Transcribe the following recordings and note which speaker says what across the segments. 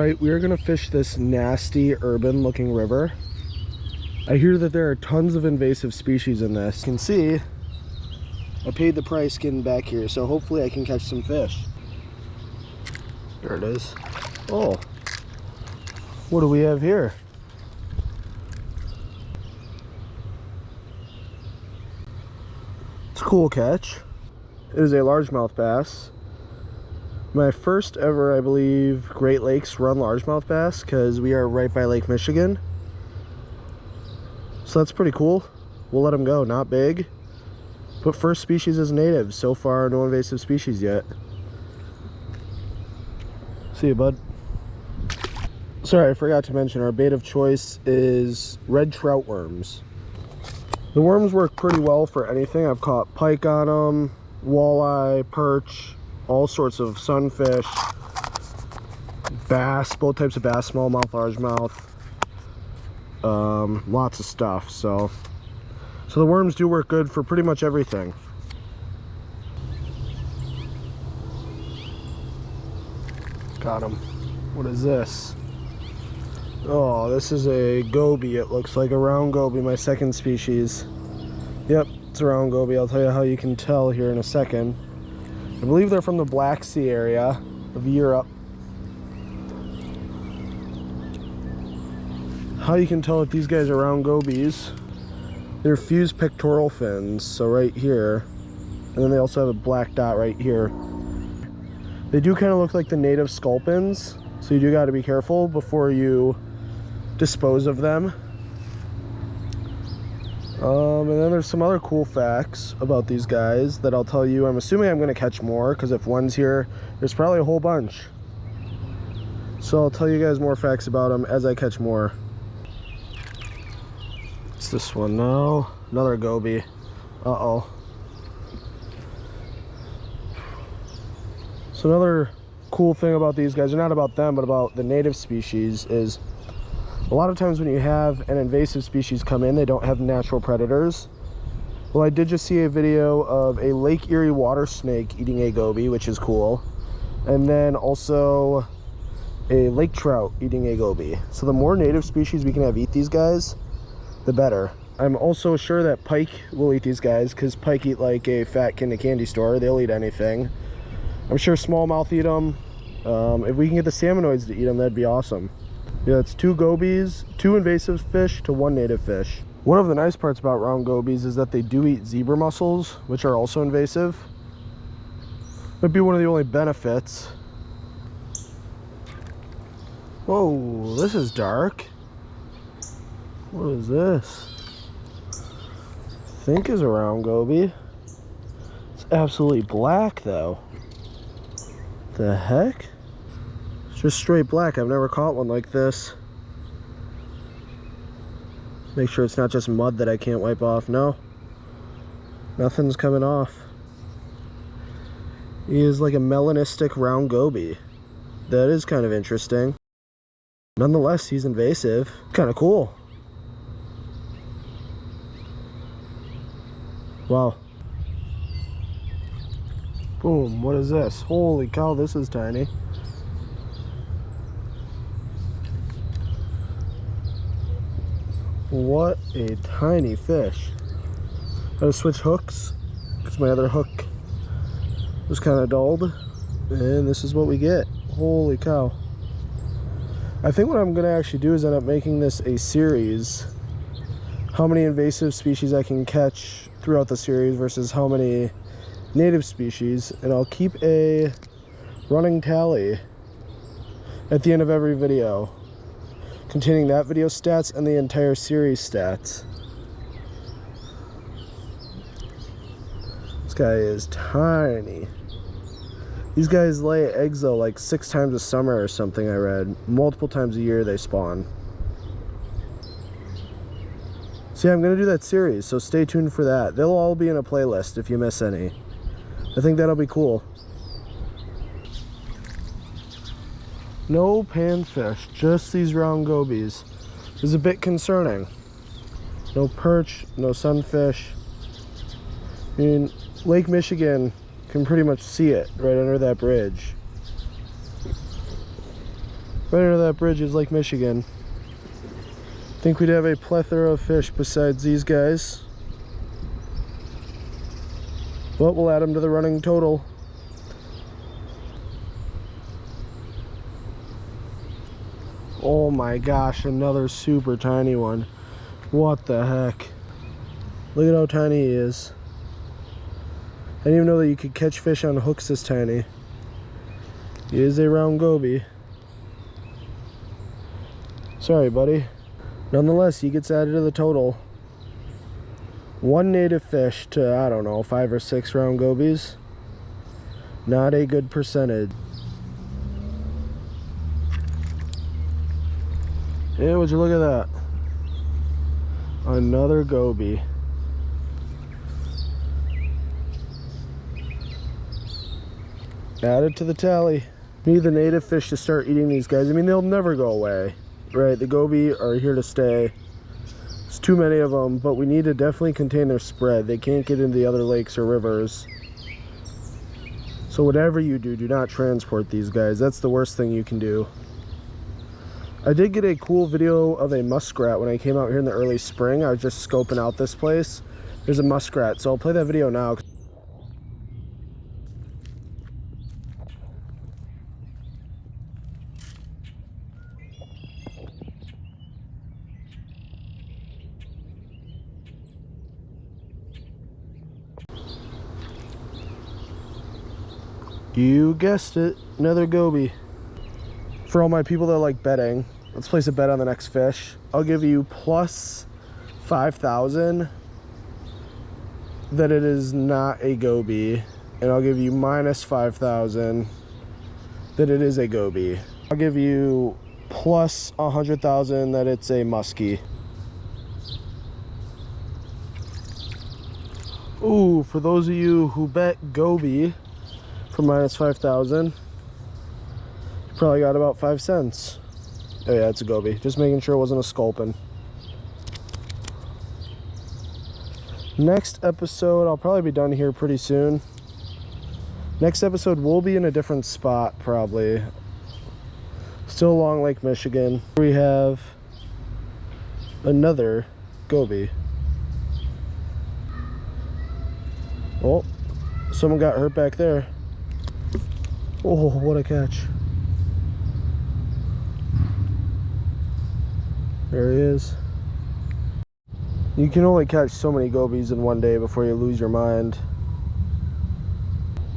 Speaker 1: Alright, we are going to fish this nasty urban looking river. I hear that there are tons of invasive species in this. You can see I paid the price getting back here, so hopefully I can catch some fish. There it is. Oh, what do we have here? It's a cool catch. It is a largemouth bass. My first ever, I believe, Great Lakes run largemouth bass, because we are right by Lake Michigan. So that's pretty cool. We'll let them go. Not big, but first species is native. So far, no invasive species yet. See you, bud. Sorry, I forgot to mention our bait of choice is red trout worms. The worms work pretty well for anything. I've caught pike on them, walleye, perch, all sorts of sunfish, bass, both types of bass, smallmouth, largemouth, lots of stuff. So the worms do work good for pretty much everything. Got him. What is this? Oh, this is a goby. It looks like a round goby, my second species. Yep, it's a round goby. I'll tell you how you can tell here in a second. I believe they're from the Black Sea area of Europe. How you can tell that these guys are round gobies, they're fused pectoral fins, so right here, and then they also have a black dot right here. They do kind of look like the native sculpins, so you do got to be careful before you dispose of them. And then there's some other cool facts about these guys that I'll tell you. I'm assuming I'm going to catch more, because if one's here, there's probably a whole bunch. So I'll tell you guys more facts about them as I catch more. It's this one now. Another goby. Uh-oh. So another cool thing about these guys, or not about them, but about the native species, is a lot of times when you have an invasive species come in, they don't have natural predators. Well, I did just see a video of a Lake Erie water snake eating a goby, which is cool. And then also a lake trout eating a goby. So the more native species we can have eat these guys, the better. I'm also sure that pike will eat these guys, because pike eat like a fat kid in a candy store. They'll eat anything. I'm sure smallmouth eat them. If we can get the salmonoids to eat them, that'd be awesome. Yeah, it's 2 gobies, 2 invasive fish to 1 native fish. One of the nice parts about round gobies is that they do eat zebra mussels, which are also invasive. Might be one of the only benefits. Whoa, this is dark. What is this? I think is a round goby. It's absolutely black though. The heck? It's just straight black. I've never caught one like this. Make sure it's not just mud that I can't wipe off. No, nothing's coming off. He is like a melanistic round goby. That is kind of interesting. Nonetheless, he's invasive. Kind of cool. Wow. Boom, what is this? Holy cow, this is tiny. What a tiny fish. I had to switch hooks because my other hook was kind of dulled, and this is what we get. Holy cow. I think what I'm going to actually do is end up making this a series. How many invasive species I can catch throughout the series versus how many native species, and I'll keep a running tally at the end of every video containing that video stats and the entire series stats. This guy is tiny. These guys lay eggs though like 6 times a summer or something. I read multiple times a year they spawn. So yeah, I'm gonna do that series, so stay tuned for that. They'll all be in a playlist if you miss any. I think that'll be cool. No panfish, just these round gobies. It's a bit concerning. No perch, no sunfish. I mean, Lake Michigan can pretty much see it right under that bridge. Right under that bridge is Lake Michigan. Think we'd have a plethora of fish besides these guys. But we'll add them to the running total. Oh my gosh, another super tiny one. What the heck? Look at how tiny he is. I didn't even know that you could catch fish on hooks this tiny. He is a round goby. Sorry, buddy. Nonetheless, he gets added to the total. One native fish to, I don't know, 5 or 6 round gobies. Not a good percentage. Yeah, would you look at that? Another goby. Added to the tally. Need the native fish to start eating these guys. I mean, they'll never go away, right? The goby are here to stay. There's too many of them, but we need to definitely contain their spread. They can't get into the other lakes or rivers. So whatever you do, do not transport these guys. That's the worst thing you can do. I did get a cool video of a muskrat when I came out here in the early spring. I was just scoping out this place. There's a muskrat, so I'll play that video now. You guessed it, another goby. For all my people that like betting, let's place a bet on the next fish. I'll give you plus 5,000 that it is not a goby, and I'll give you minus 5,000 that it is a goby. I'll give you plus 100,000 that it's a muskie. Ooh, for those of you who bet goby for minus 5,000, probably got about 5 cents. Oh yeah, it's a goby. Just making sure it wasn't a sculpin. Next episode, I'll probably be done here pretty soon. Next episode, we'll be in a different spot probably. Still along Lake Michigan. We have another goby. Oh, someone got hurt back there. Oh, what a catch. There he is. You can only catch so many gobies in one day before you lose your mind.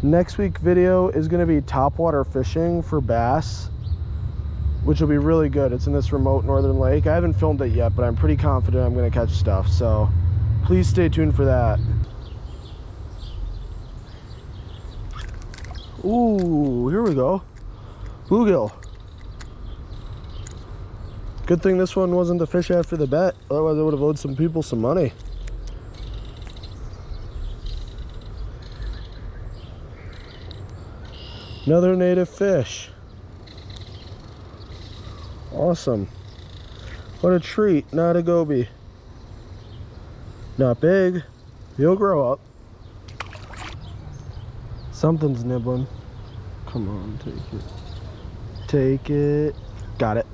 Speaker 1: Next week's video is going to be topwater fishing for bass, which will be really good. It's in this remote northern lake. I haven't filmed it yet, but I'm pretty confident I'm going to catch stuff, so please stay tuned for that. Ooh, here we go. Bluegill. Good thing this one wasn't the fish after the bet, otherwise I would have owed some people some money. Another native fish. Awesome. What a treat. Not a goby. Not big. He'll grow up. Something's nibbling. Come on, take it. Take it. Got it.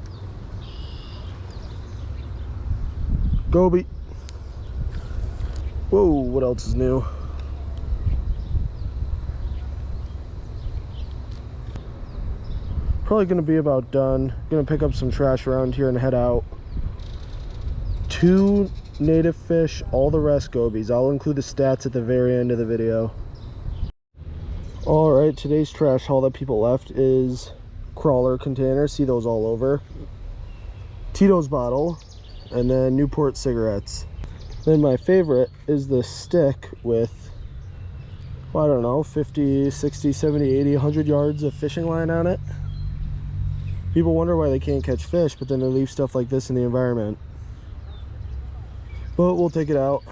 Speaker 1: Goby. Whoa, what else is new? Probably gonna be about done. Gonna pick up some trash around here and head out. 2 native fish, all the rest gobies. I'll include the stats at the very end of the video. Alright, today's trash haul that people left is crawler containers. See those all over. Tito's bottle. And then Newport cigarettes. Then my favorite is the stick with, well, I don't know, 50, 60, 70, 80, 100 yards of fishing line on it. People wonder why they can't catch fish, but then they leave stuff like this in the environment. But we'll take it out.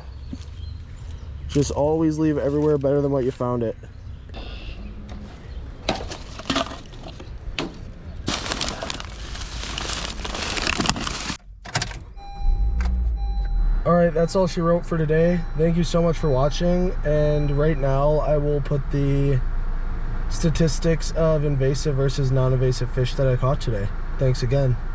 Speaker 1: Just always leave everywhere better than what you found it. Alright, that's all she wrote for today. Thank you so much for watching, and right now I will put the statistics of invasive versus non-invasive fish that I caught today. Thank Thanks again.